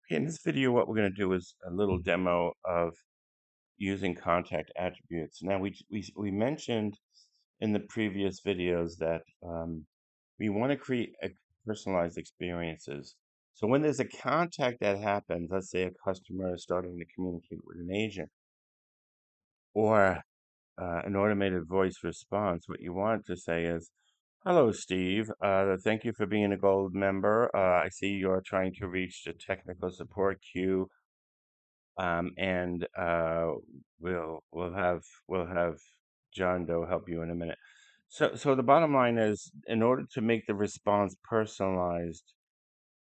In this video, what we're going to do is a little demo of using contact attributes. Now, we mentioned in the previous videos that we want to create personalized experiences. So when there's a contact that happens, let's say a customer is starting to communicate with an agent or an automated voice response, what you want to say is, "Hello, Steve. Thank you for being a gold member. I see you're trying to reach the technical support queue. And we'll have John Doe help you in a minute. So the bottom line is, in order to make the response personalized,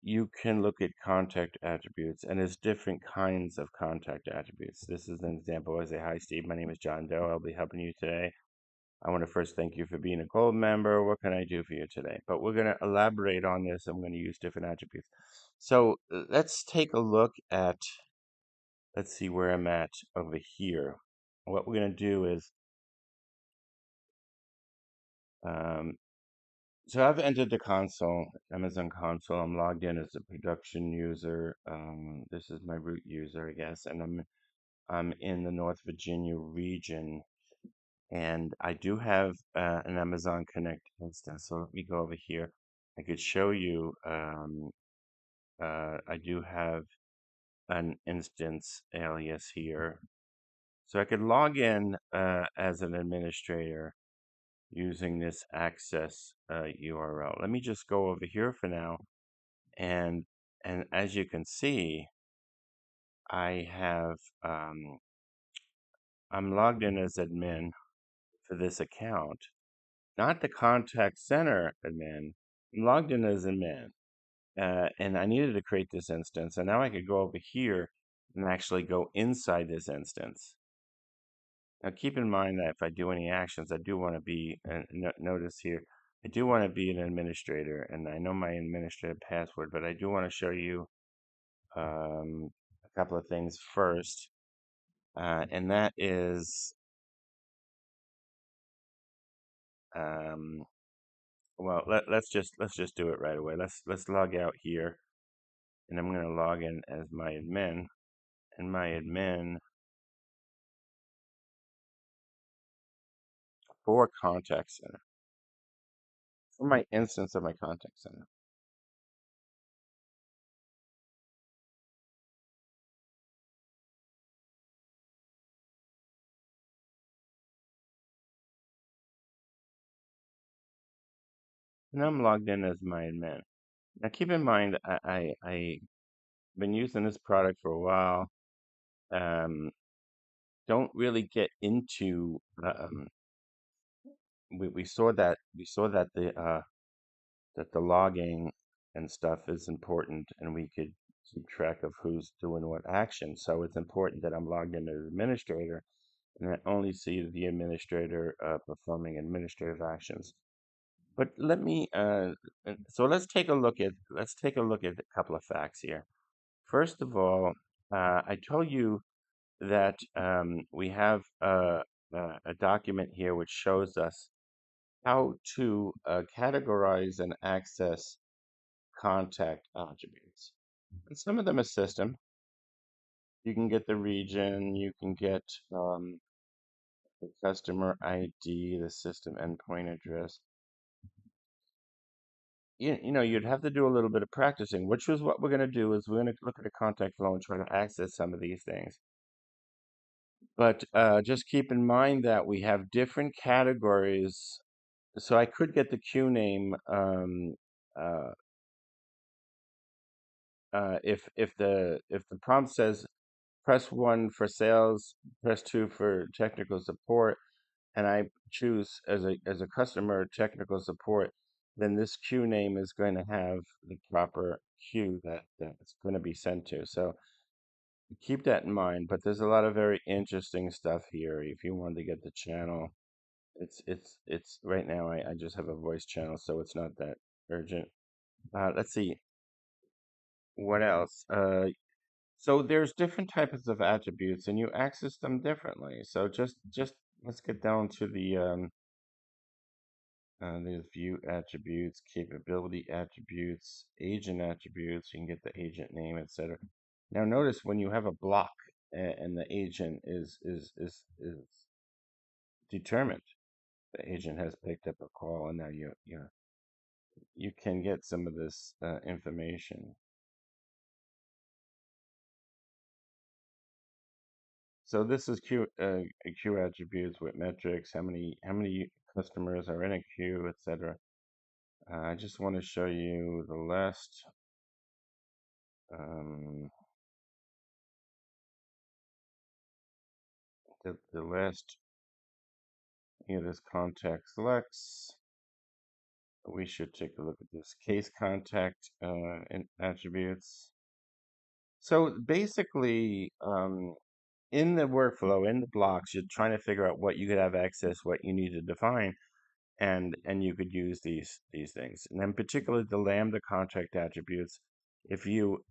you can look at contact attributes, and there's different kinds of contact attributes. This is an example. I say, "Hi, Steve. My name is John Doe. I'll be helping you today. I want to first thank you for being a gold member. What can I do for you today?" But we're going to elaborate on this. I'm going to use different attributes. So let's take a look at. Let's see where I'm at over here. What we're going to do is, um, so I've entered the console, Amazon console. I'm logged in as a production user. This is my root user, I guess, and I'm in the North Virginia region, and I do have an Amazon Connect instance. So let me go over here. I could show you. I do have an instance alias here, so I could log in as an administrator using this access URL. Let me just go over here for now, and as you can see, I have I'm logged in as admin for this account, not the contact center admin. I'm logged in as admin, and I needed to create this instance, and now I could go over here and actually go inside this instance. Now, keep in mind that if I do any actions, I do want to be, and notice here, I do want to be an administrator, and I know my administrative password, but I do want to show you a couple of things first, and that is, um, well, let's just do it right away. Let's log out here, and I'm going to log in as my admin, and my admin for contact center, for my instance of my contact center. And I'm logged in as my admin. Now, keep in mind, I've been using this product for a while. Um, don't really get into. We saw that the logging and stuff is important, and we could keep track of who's doing what action. So it's important that I'm logged in as administrator, and I only see the administrator performing administrative actions. But let me. So let's take a look at a couple of facts here. First of all, I told you that we have a document here which shows us how to categorize and access contact attributes. And some of them are system. You can get the region, you can get the customer ID, the system endpoint address. You'd have to do a little bit of practicing, which is what we're going to do is we're going to look at a contact flow and try to access some of these things. But just keep in mind that we have different categories. So I could get the queue name uh, if the prompt says press 1 for sales, press 2 for technical support, and I choose as a customer technical support, then this queue name is going to have the proper queue that it's going to be sent to. So keep that in mind. But there's a lot of very interesting stuff here. If you wanted to get the channel, it's right now. I just have a voice channel, so it's not that urgent. Let's see what else. So there's different types of attributes, and you access them differently. So just let's get down to there's view attributes, capability attributes, agent attributes. You can get the agent name, etc. Now notice when you have a block and the agent is determined, the agent has picked up a call, and now you can get some of this information. So this is queue attributes with metrics, how many customers are in a queue, etc. I just want to show you um, the last, this contact selects. We should take a look at this case contact in attributes. So basically, in the workflow, in the blocks, you're trying to figure out what you could have access, what you need to define, and you could use these things. And in particular, the Lambda contract attributes. If you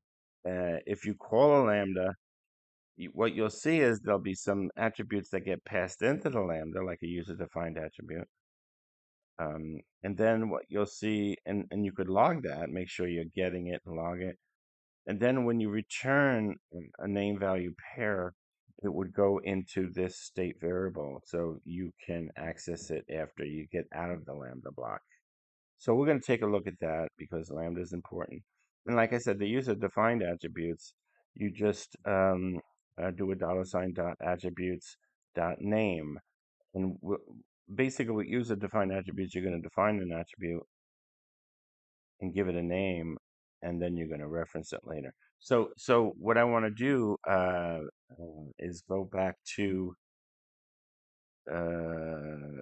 call a Lambda, what you'll see is there'll be some attributes that get passed into the Lambda, like a user-defined attribute. And then what you'll see, and you could log that, make sure you're getting it and log it. And then when you return a name value pair, it would go into this state variable so you can access it after you get out of the Lambda block. So we're going to take a look at that because Lambda is important. And like I said, the user-defined attributes, you just do a $ dot attributes dot name. And basically with user-defined attributes, you're going to define an attribute and give it a name, and then you're going to reference it later. So what I want to do is go back to uh,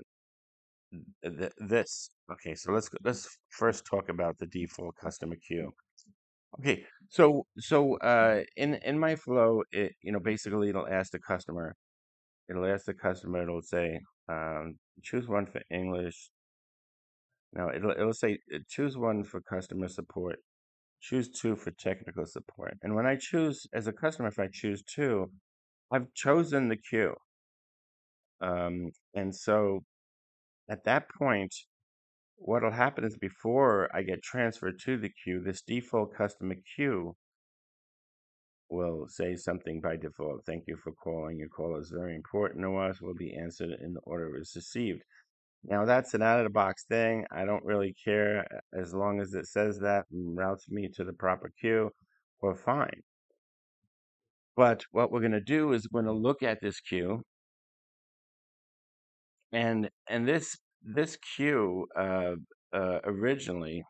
this. Okay, so let's first talk about the default customer queue. Okay, so in my flow, basically it'll say choose one for English. No, it'll say choose one for customer support, choose two for technical support. And when I choose as a customer, if I choose two, I've chosen the queue. And so at that point, what'll happen is before I get transferred to the queue, this default customer queue will say something by default. Thank you for calling. Your call is very important to us. Will be answered in the order it was received. Now that's an out-of-the-box thing. I don't really care as long as it says that and routes me to the proper queue. We're fine. But what we're going to do is we're going to look at this queue, and this queue originally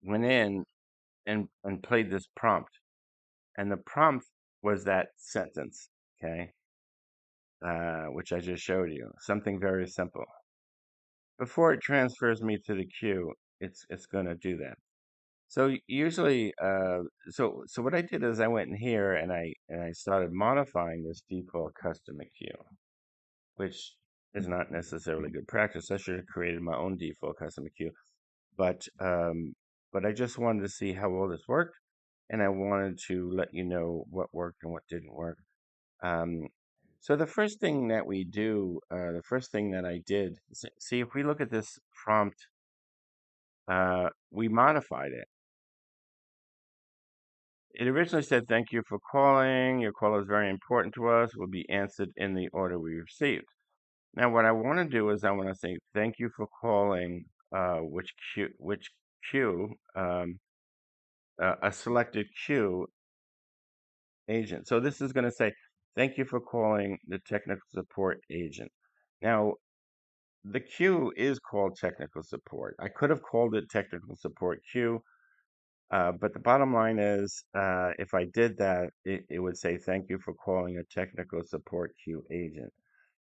went in and played this prompt, and the prompt was that sentence, okay, which I just showed you, something very simple. Before it transfers me to the queue, it's going to do that. So usually, so what I did is I went in here and I started modifying this default customer queue, which is not necessarily good practice. I should have created my own default customer queue, but I just wanted to see how well this worked, and I wanted to let you know what worked and what didn't work. Um, so the first thing that we do, the first thing that I did, see if we look at this prompt, we modified it. It originally said, "Thank you for calling. Your call is very important to us. Will be answered in the order we received." Now, what I want to do is I want to say, "Thank you for calling," which queue, a selected queue agent. So this is going to say, "Thank you for calling the technical support agent." Now, the queue is called technical support. I could have called it technical support queue. But the bottom line is, if I did that, it would say, "Thank you for calling a technical support queue agent."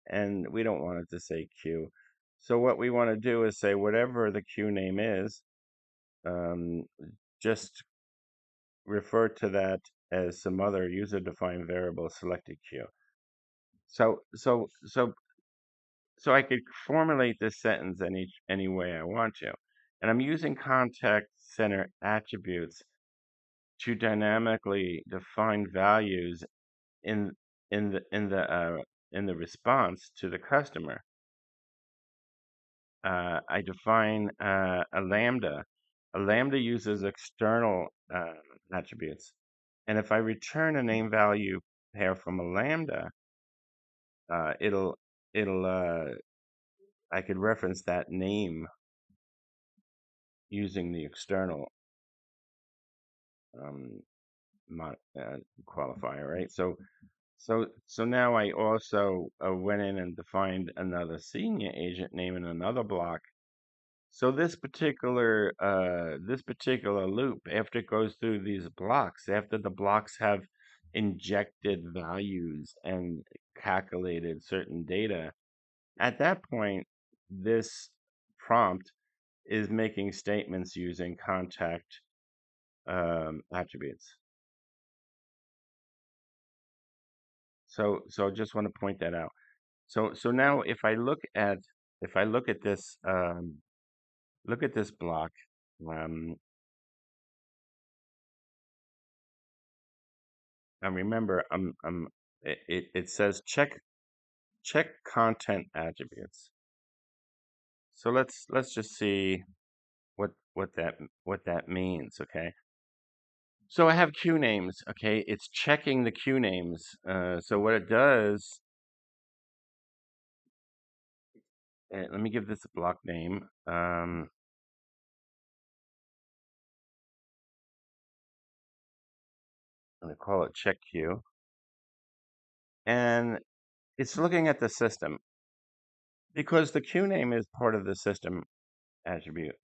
And we don't want it to say queue. So what we want to do is say whatever the queue name is, um, just refer to that as some other user-defined variable selected queue. So so so so I could formulate this sentence any way I want to. And I'm using contact center attributes to dynamically define values in in the in the uh, in the response to the customer. I define a lambda A lambda uses external attributes. And if I return a name value pair from a lambda, uh, it'll it'll I could reference that name using the external um, qualifier, right? So now I also went in and defined another senior agent name in another block. So this particular loop, after it goes through these blocks, after the blocks have injected values and calculated certain data, at that point, this prompt is making statements using contact attributes. So I just want to point that out. So now if I look at this block, um, and remember it says check content attributes. So let's just see what what that means. Okay. So I have queue names. Okay, it's checking the queue names. So what it does, let me give this a block name. I'm gonna call it check queue, and it's looking at the system because the queue name is part of the system attribute.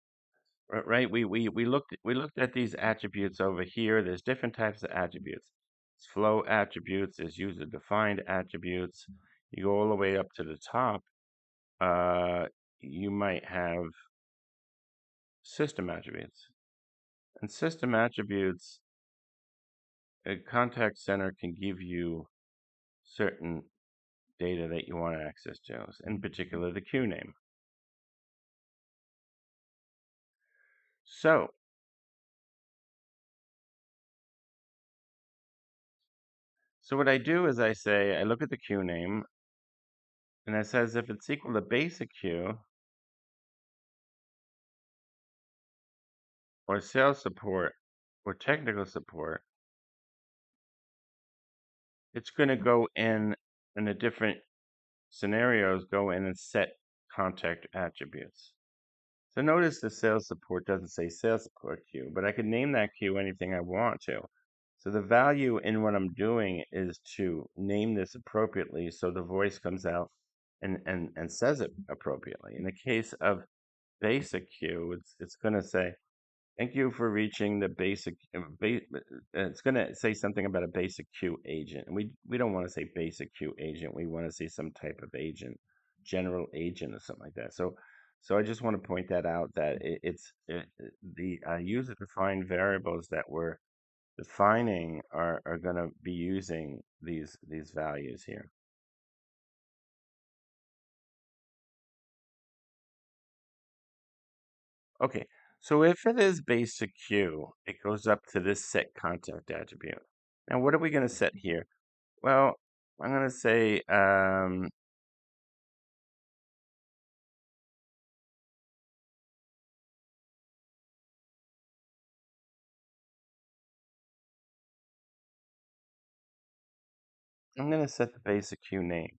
Right? We looked at these attributes over here. There's different types of attributes. There's flow attributes, there's user defined attributes. You go all the way up to the top. Uh, you might have system attributes. And system attributes, a contact center can give you certain data that you want access to, in particular the queue name. So what I do is I look at the queue name, and it says if it's equal to basic queue or sales support or technical support, it's going to go in the different scenarios, go in and set contact attributes. So notice the sales support doesn't say sales support queue, but I can name that queue anything I want to. So the value in what I'm doing is to name this appropriately so the voice comes out and says it appropriately. In the case of basic queue, it's going to say, thank you for reaching the basic. It's going to say something about a basic queue agent. And we don't want to say basic queue agent. We want to say some type of agent, general agent or something like that. So I just want to point that out that the user defined variables that we're defining are going to be using these values here. Okay, so if it is basic queue, it goes up to this set contact attribute. Now, what are we going to set here? Well, I'm going to say, I'm going to set the basic queue name.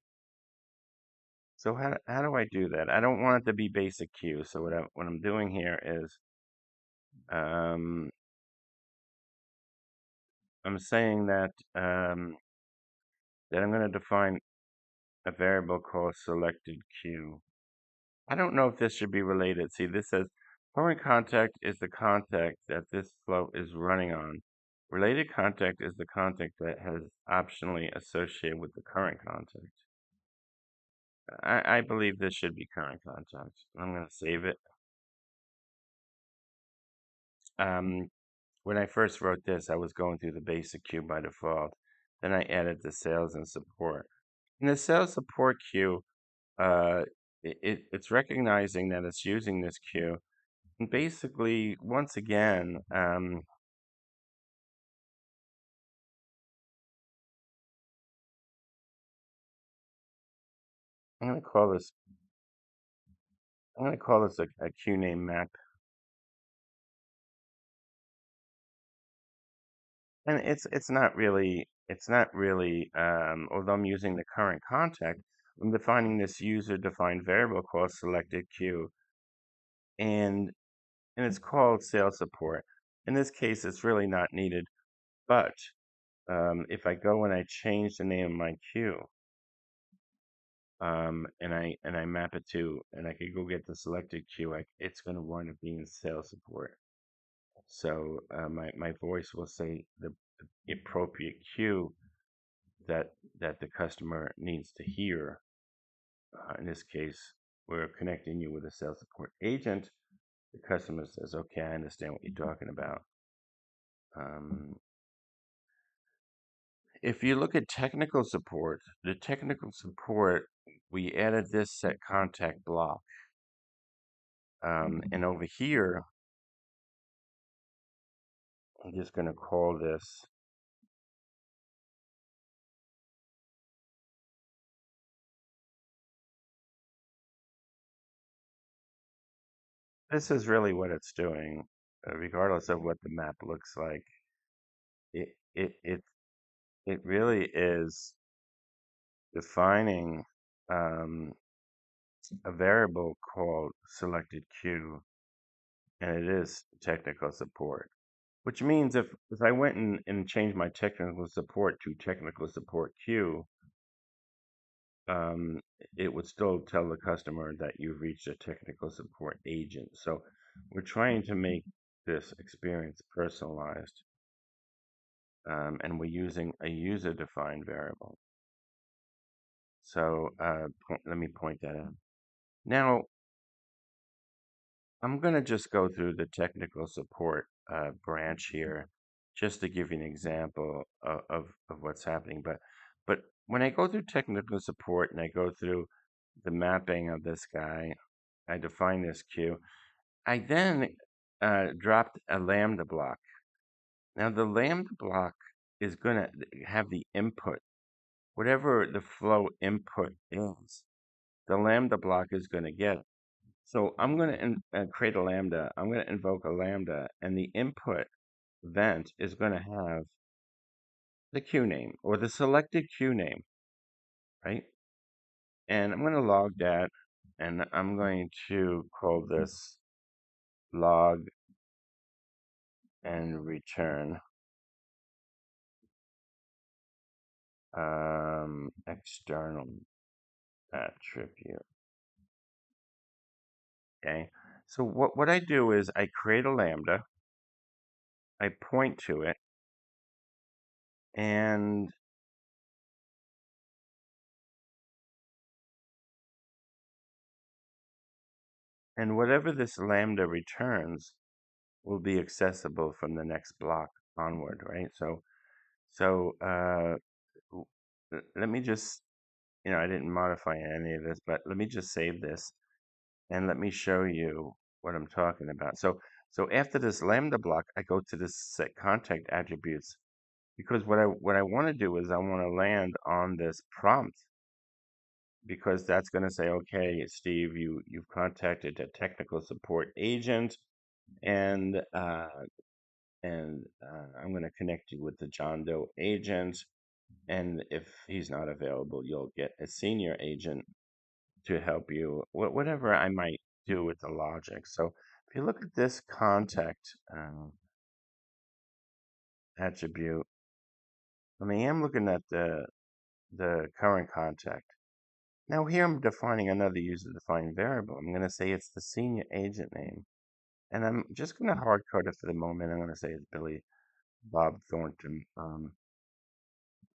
So how do I do that? I don't want it to be basic queue. So what I'm doing here is, um, I'm saying that I'm going to define a variable called selected queue. I don't know if this should be related. See, this says current contact is the contact that this flow is running on. Related contact is the contact that has optionally associated with the current contact. I believe this should be current contact. I'm going to save it. Um, when I first wrote this, I was going through the basic queue by default. Then I added the sales and support. In the sales support queue, uh, it's recognizing that it's using this queue. And basically, once again, I'm going to call this I'm going to call this a queue name map. And it's not really, although I'm using the current contact, I'm defining this user-defined variable called selected queue, and it's called sales support. In this case, it's really not needed, but if I go and I change the name of my queue, and I map it to, and I could go get the selected queue, it's going to wind up being sales support. So my voice will say the appropriate queue that the customer needs to hear. In this case, we're connecting you with a sales support agent. The customer says, "Okay, I understand what you're talking about." Um, if you look at technical support, the technical support, we added this set contact block. And over here, I'm just going to call this. This is really what it's doing, regardless of what the map looks like. It it it it really is defining a variable called selected queue, and it is technical support. Which means if I went and changed my technical support to technical support queue, um, it would still tell the customer that you've reached a technical support agent. So we're trying to make this experience personalized, and we're using a user-defined variable. So let me point that out. Now, I'm going to just go through the technical support branch here just to give you an example of what's happening. But when I go through technical support and I go through the mapping of this guy, I define this queue. I then dropped a lambda block. Now the lambda block is going to have the input, whatever the flow input is, the lambda block is going to get. So I'm going to create a lambda. I'm going to invoke a lambda, and the input event is going to have the queue name or the selected queue name, right? And I'm going to log that, and I'm going to call this log and return external attribute. Okay. So what I do is I create a lambda, I point to it, and whatever this lambda returns will be accessible from the next block onward, right? So let me just, I didn't modify any of this, but let me just save this and let me show you what I'm talking about. So after this lambda block, I go to this set contact attributes, because what I want to do is I want to land on this prompt, because that's going to say, okay, Steve, you've contacted a technical support agent, and I'm going to connect you with the John Doe agent, and if he's not available, you'll get a senior agent to help you. Whatever I might do with the logic. So if you look at this contact attribute, I mean, I'm looking at the current contact. Now here I'm defining another user-defined variable. I'm going to say it's the senior agent name. And I'm just going to hard code it for the moment. I'm going to say it's Billy Bob Thornton,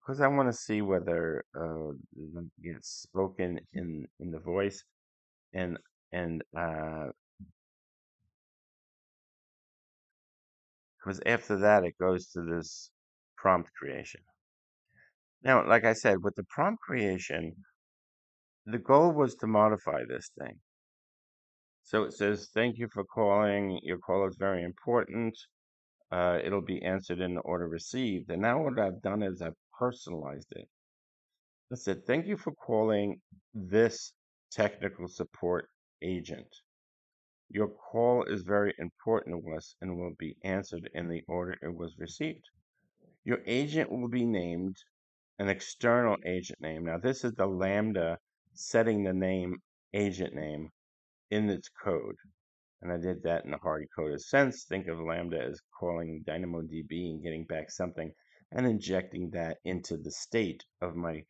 because I want to see whether it gets spoken in the voice, and and because after that it goes to this prompt creation. Now, like I said, with the prompt creation, the goal was to modify this thing. So it says, "Thank you for calling. Your call is very important. It'll be answered in the order received." And now what I've done is I've personalized it. I said, "Thank you for calling this technical support agent. Your call is very important to us and will be answered in the order it was received." Your agent will be named an external agent name. Now, this is the Lambda setting the name agent name in its code. And I did that in a hard-coded sense. Think of Lambda as calling DynamoDB and getting back something and injecting that into the state of my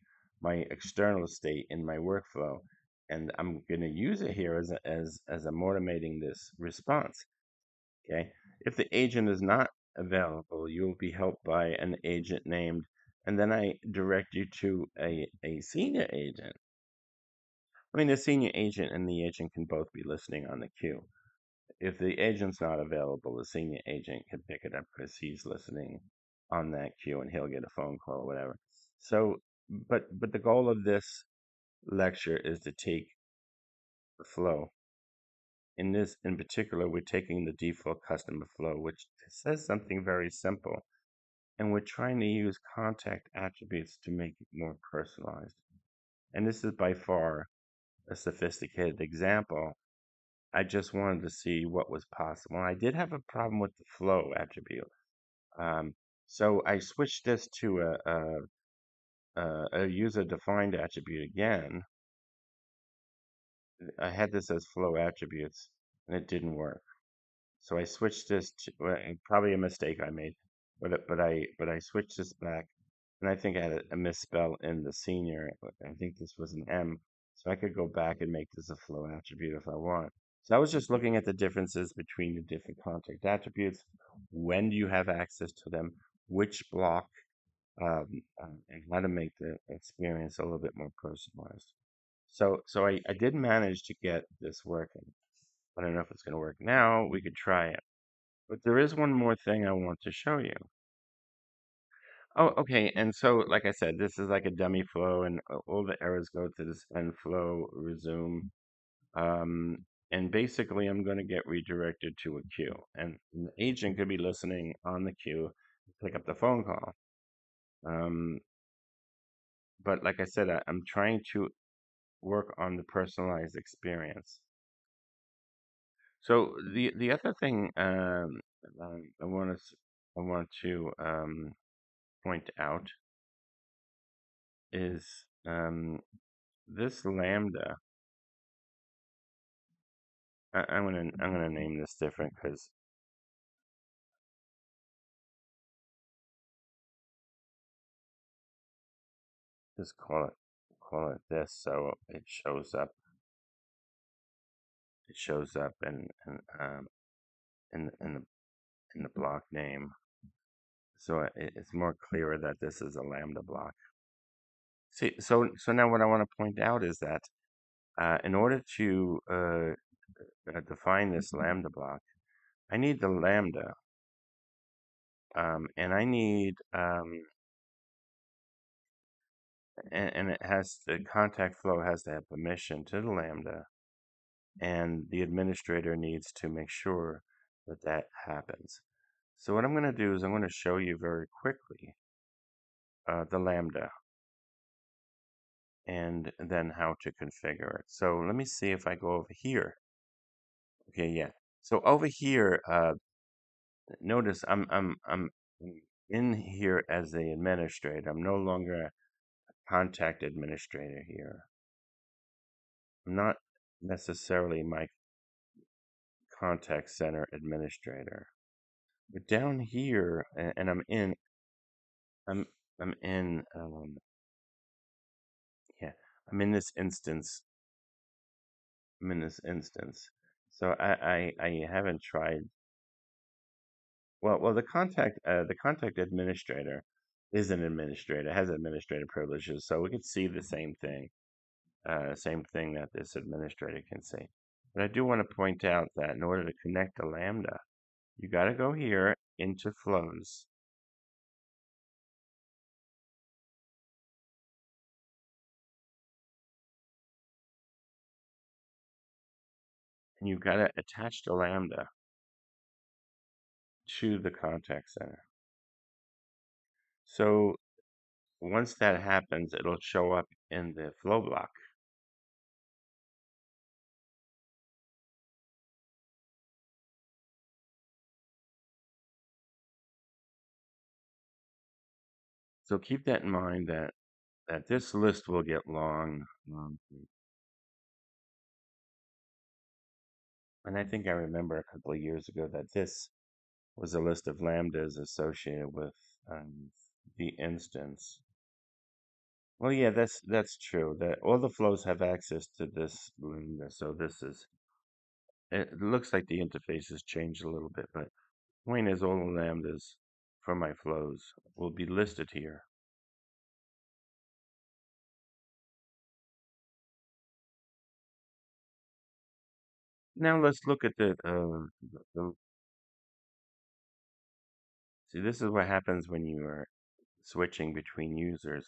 external state in my workflow. And I'm going to use it here as I'm automating this response. Okay. If the agent is not available, you'll be helped by an agent named, and then I direct you to a senior agent. I mean, the senior agent and the agent can both be listening on the queue. If the agent's not available, the senior agent can pick it up because he's listening on that queue and he'll get a phone call or whatever. So, but the goal of this lecture is to take the flow. In this, in particular, we're taking the default customer flow, which says something very simple, and we're trying to use contact attributes to make it more personalized. And this is by far a sophisticated example. I just wanted to see what was possible. And I did have a problem with the flow attribute. Um, so I switched this to a user-defined attribute again. I had this as flow attributes, and it didn't work. So I switched this to probably a mistake I made, but I switched this back, and I think I had a misspell in the senior. I think this was an M, so I could go back and make this a flow attribute if I want. So I was just looking at the differences between the different contact attributes. When do you have access to them? Which block? And how to make the experience a little bit more personalized. So I did manage to get this working. I don't know if it's going to work now. We could try it. But there is one more thing I want to show you. Oh, okay. And so, like I said, this is like a dummy flow, and all the errors go to the spend flow, resume. And basically, I'm going to get redirected to a queue. And the agent could be listening on the queue, pick up the phone call. But like I said, I'm trying to work on the personalized experience. So the other thing I want to point out is this lambda. I'm gonna name this different because just call it this so it shows up. It shows up in the block name, so it's more clearer that this is a lambda block. See, so now what I want to point out is that in order to define this lambda block, I need the lambda, and I need and it has the contact flow has to have permission to the lambda, and the administrator needs to make sure that that happens. So what I'm going to do is I'm going to show you very quickly the lambda and then how to configure it. So let me see if I go over here. Okay, yeah. So over here, notice I'm in here as the administrator. I'm no longer a contact administrator here. I'm not necessarily my contact center administrator. But down here, and I'm I'm in yeah, I'm in this instance. I'm in this instance. So I haven't tried. Well, the contact administrator is an administrator, has administrative privileges, so we could see the same thing that this administrator can see. But I do want to point out that in order to connect to Lambda, you got to go here into flows. And you've got to attach the Lambda to the contact center. So once that happens, it'll show up in the flow block. So keep that in mind that this list will get long. And I think I remember a couple of years ago that this was a list of lambdas associated with the instance. Well, yeah, that's true. That all the flows have access to this lambda. So this is it looks like the interface has changed a little bit, but point is all the lambdas for my flows will be listed here. Now let's look at the see, this is what happens when you are switching between users.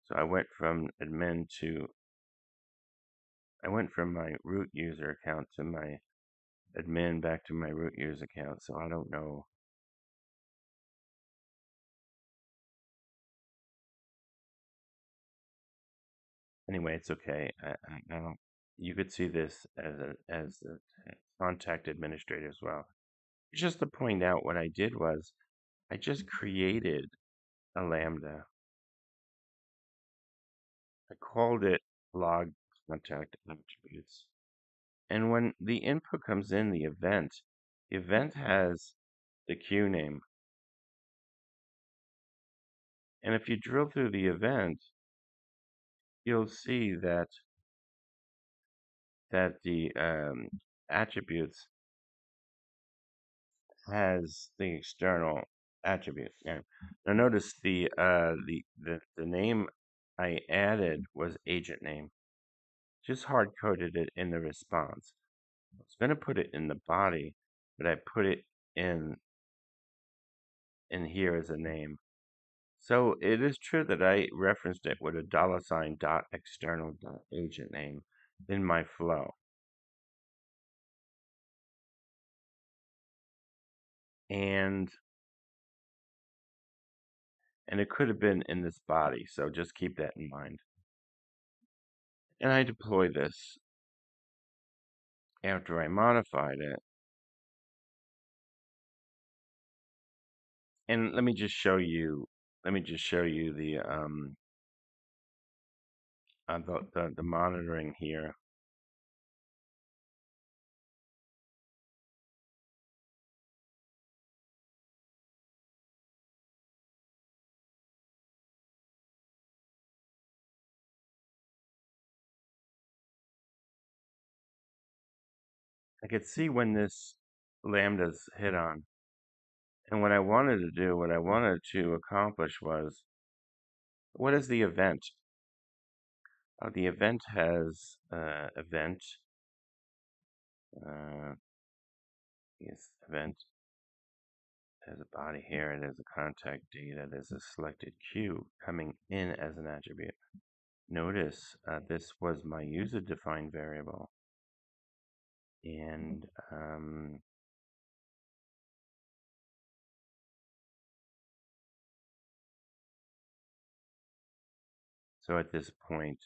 So I went from my root user account to my admin back to my root user account. So I don't know. Anyway, it's okay. I don't. You could see this as a contact administrator as well. Just to point out, what I did was I just created a lambda. I called it log contact attributes. And when the input comes in, the event has the queue name. And if you drill through the event, you'll see that the attributes has the external attribute. Now notice the name I added was agent name. Just hard coded it in the response. I was going to put it in the body, but I put it in here as a name. So it is true that I referenced it with a $ dot external dot agent name in my flow. And it could have been in this body, so just keep that in mind. And I deploy this after I modified it. And let me just show you the monitoring here. I could see when this lambda's hit on. And what I wanted to accomplish was, what is the event? The event has uh, yes, event has a body here. It has a contact data. There's a selected queue coming in as an attribute. Notice this was my user-defined variable, and so at this point,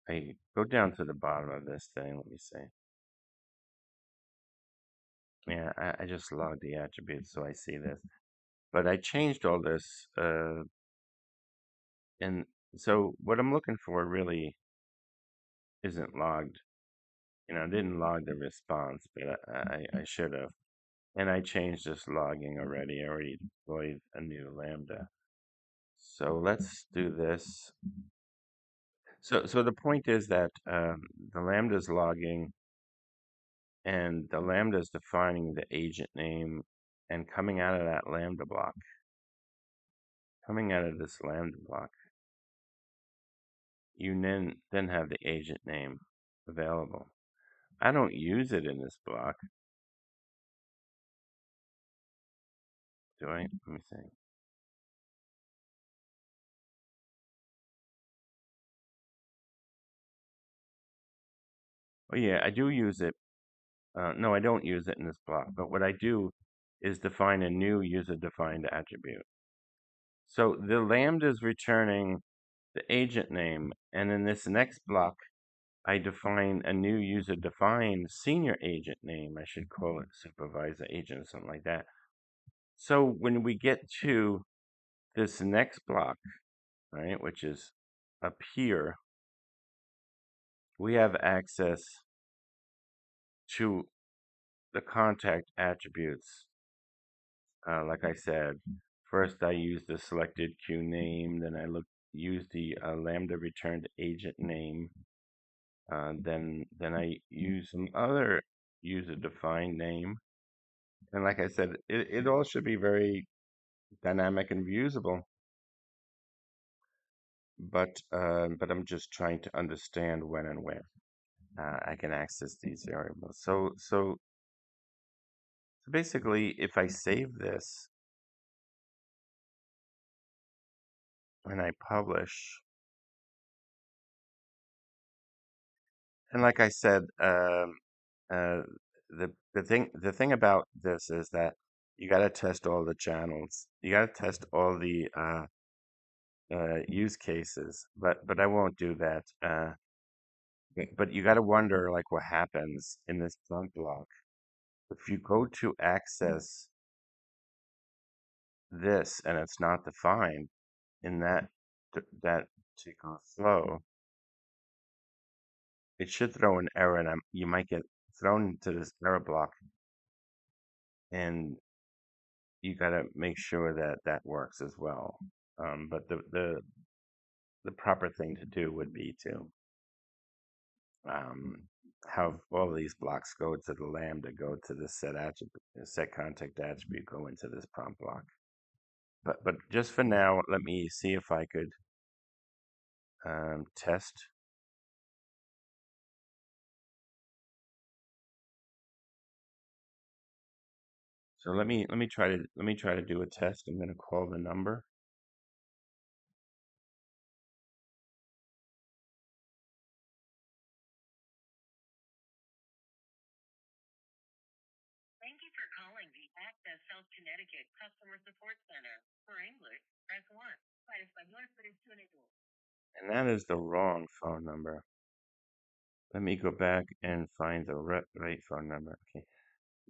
I go down to the bottom of this thing. Let me see. Yeah, I just logged the attributes, so I see this. But I changed all this, and so what I'm looking for really isn't logged. I didn't log the response, but I should have. And I changed this logging already. I already deployed a new Lambda. So let's do this. So the point is that the Lambda is logging, and the Lambda is defining the agent name, and coming out of that Lambda block, coming out of this Lambda block, you then have the agent name available. I don't use it in this block, do I? Let me see. Oh yeah, I do use it. No, I don't use it in this block, but what I do is define a new user-defined attribute. So the Lambda is returning the agent name, and in this next block, I define a new user-defined senior agent name. I should call it supervisor agent or something like that. So when we get to this next block, right, which is up here, we have access to the contact attributes. Like I said, first I use the selected queue name, then use the Lambda returned agent name, then I use some other user defined name, and like I said, it all should be very dynamic and reusable. But I'm just trying to understand when and where I can access these variables. So basically, if I save this and I publish, and like I said, uh, the thing about this is that you got to test all the channels. You got to test all the use cases. But I won't do that. But you got to wonder like what happens in this front block if you go to access this and it's not defined in that particular flow. It should throw an error, and you might get thrown into this error block, and you got to make sure that that works as well. But the proper thing to do would be to um, have all of these blocks go to the lambda, go to the set attribute, set contact attribute, go into this prompt block. But just for now, let me see if I could test. So let me try to do a test. I'm going to call the number. Thank you for calling the Access Health Connecticut Customer Support Center. For English, press 1. Para español, presione 2. And that is the wrong phone number. Let me go back and find the right phone number. Okay.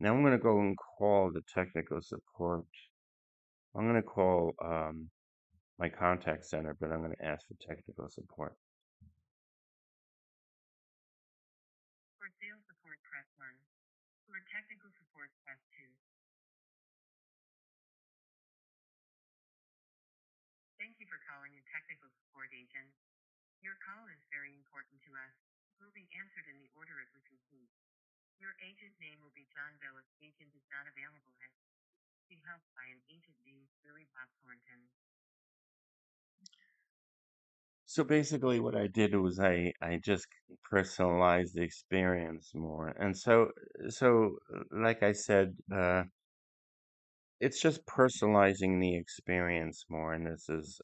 Now I'm going to go and call the technical support. I'm going to call my contact center, but I'm going to ask for technical support. For sales support, press 1. For technical support, press 2. Thank you for calling a technical support agent. Your call is very important to us. It will be answered in the order it was received. Your agent name will be John Doe if agent is not available. Be helped by an agent named Billy Bob Thornton. So basically, what I did was I just personalized the experience more, and so like I said, it's just personalizing the experience more, and this is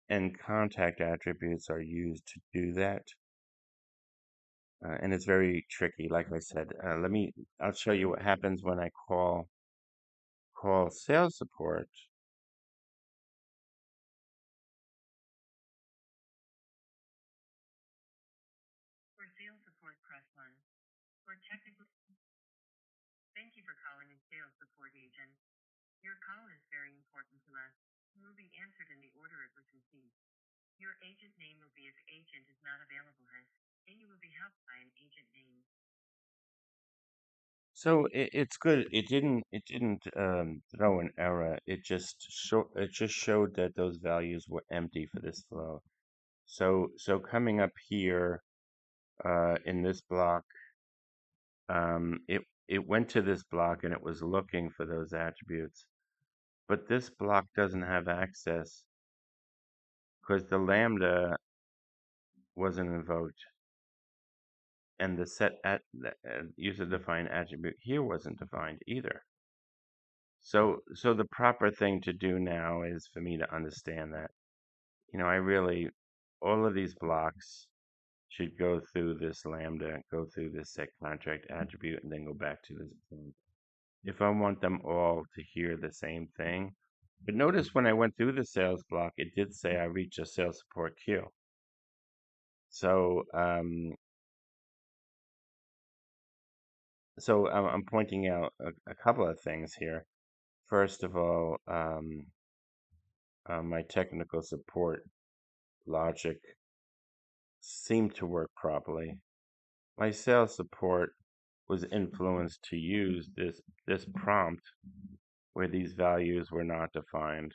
and contact attributes are used to do that. And it's very tricky. Like I said, I'll show you what happens when I call sales support. For sales support, press 1. For technical, thank you for calling a sales support agent. Your call is very important to us. It will be answered in the order it was received. Your agent name will be if agent is not available, and you will be helped by an agent name. So it's good. It didn't throw an error. It just showed that those values were empty for this flow. So coming up here in this block, it went to this block and it was looking for those attributes. But this block doesn't have access because the lambda wasn't invoked, and the user defined attribute here wasn't defined either. So the proper thing to do now is for me to understand that, I really, all of these blocks should go through this lambda, go through this set contract attribute, and then go back to this point. If I want them all to hear the same thing. But notice when I went through the sales block, it did say I reached a sales support queue. So, I'm pointing out a couple of things here. first of all, my technical support logic seemed to work properly. My sales support was influenced to use this prompt where these values were not defined.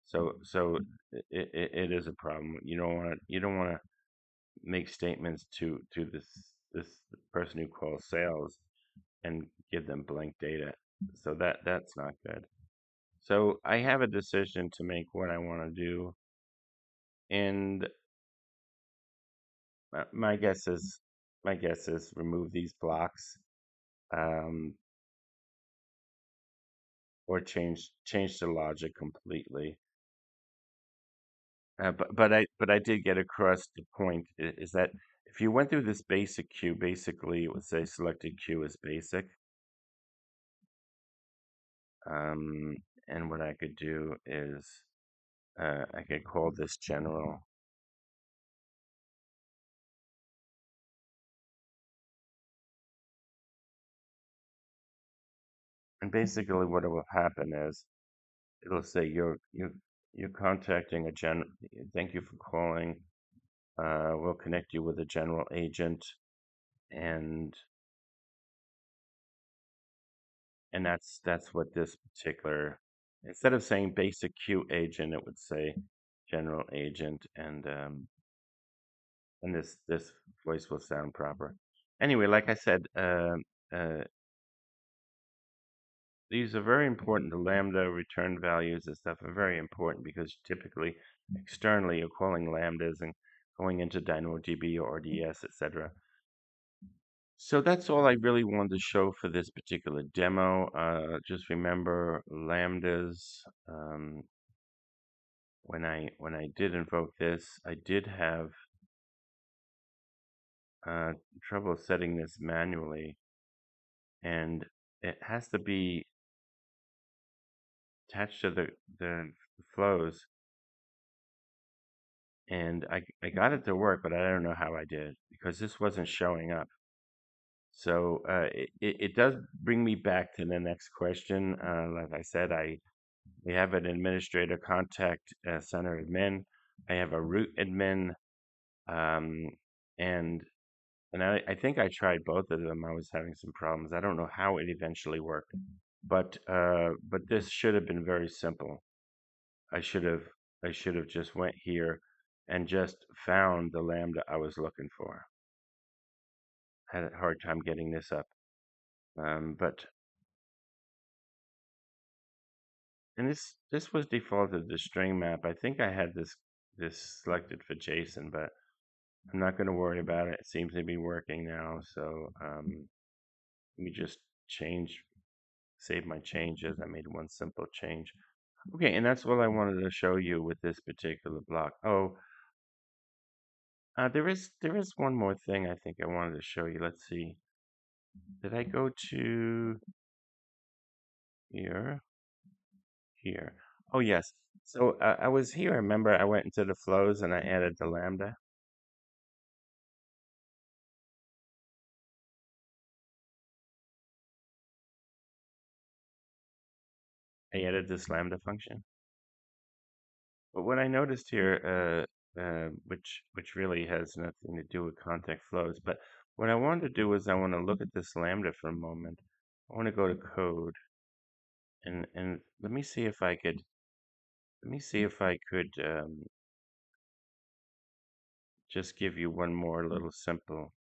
So it is a problem. You don't want to make statements to this person who calls sales and give them blank data. So that's not good. So I have a decision to make what I want to do, and my guess is remove these blocks, um, or change the logic completely. But I did get across the point is that if you went through this basic queue, basically it would say selected queue is basic. Um, and what I could do is I could call this general. And basically what will happen is it'll say you're contacting a general. Thank you for calling. We'll connect you with a general agent, and that's what this particular, instead of saying basic queue agent, it would say general agent, and this voice will sound proper. Anyway, like I said, uh, these are very important. The lambda return values and stuff are very important because typically externally you're calling lambdas and going into DynamoDB or RDS, etc. So that's all I really wanted to show for this particular demo. Just remember lambdas. When I did invoke this, I did have uh, trouble setting this manually, and it has to be attached to the flows. And I got it to work, but I don't know how I did because this wasn't showing up. So it does bring me back to the next question. Like I said, we have an administrator contact center admin. I have a root admin, um, and I think I tried both of them. I was having some problems. I don't know how it eventually worked, but this should have been very simple. I should have I should have just went here and just found the lambda I was looking for. Had a hard time getting this up, but and this was defaulted to string map. I think I had this selected for JSON, but I'm not going to worry about it. It seems to be working now. So let me just save my changes. I made one simple change. Okay, and that's all I wanted to show you with this particular block. Oh, there is one more thing I think I wanted to show you. Let's see. Did I go to here? Here. Oh, yes. So I was here. Remember, I went into the flows and I added the lambda. I added this lambda function. But what I noticed here, which really has nothing to do with contact flows, but what I wanted to do is I want to look at this lambda for a moment. I want to go to code and let me see if I could just give you one more little simple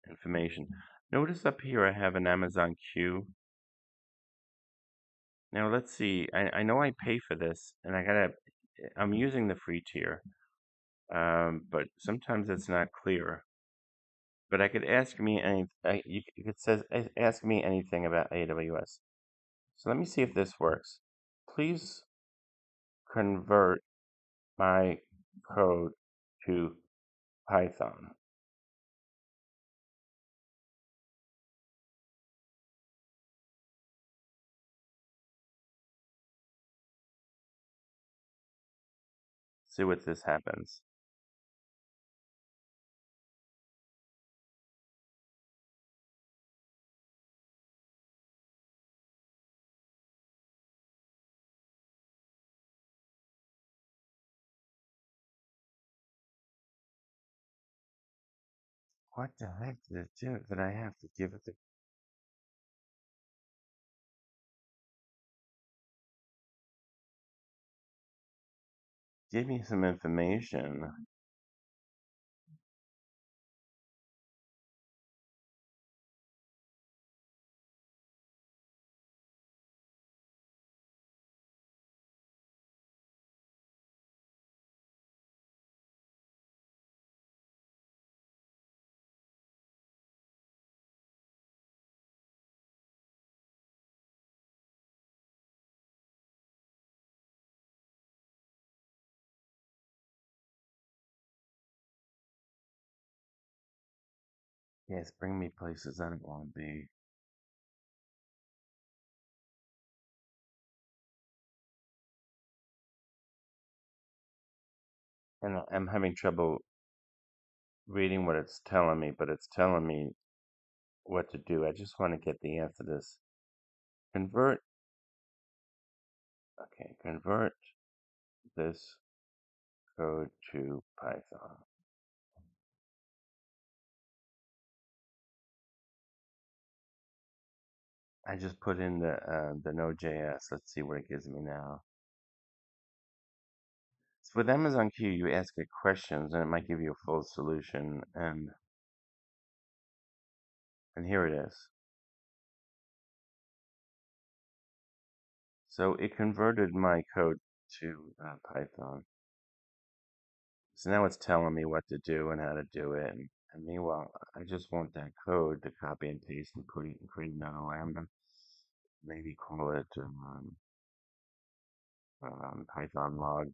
information. Notice up here I have an Amazon queue. Now let's see. I know I pay for this, and I'm using the free tier, but sometimes it's not clear. But I could ask me you could ask me anything about AWS. So let me see if this works. Please convert my code to Python. See what this happens. What the heck did it do? Did I have to give it the... Give me some information. Yes, bring me places I don't want to be. And I'm having trouble reading what it's telling me, but it's telling me what to do. I just want to get the answer to this. Convert, okay, convert this code to Python. I just put in the Node.js. Let's see what it gives me now. So with Amazon Q, you ask it questions, and it might give you a full solution. And here it is. So it converted my code to Python. So now it's telling me what to do and how to do it. And meanwhile, I just want that code to copy and paste and put it and create another lambda. Maybe call it Python log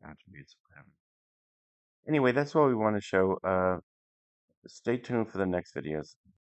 attributes, whatever. Anyway, that's what we want to show. Stay tuned for the next videos.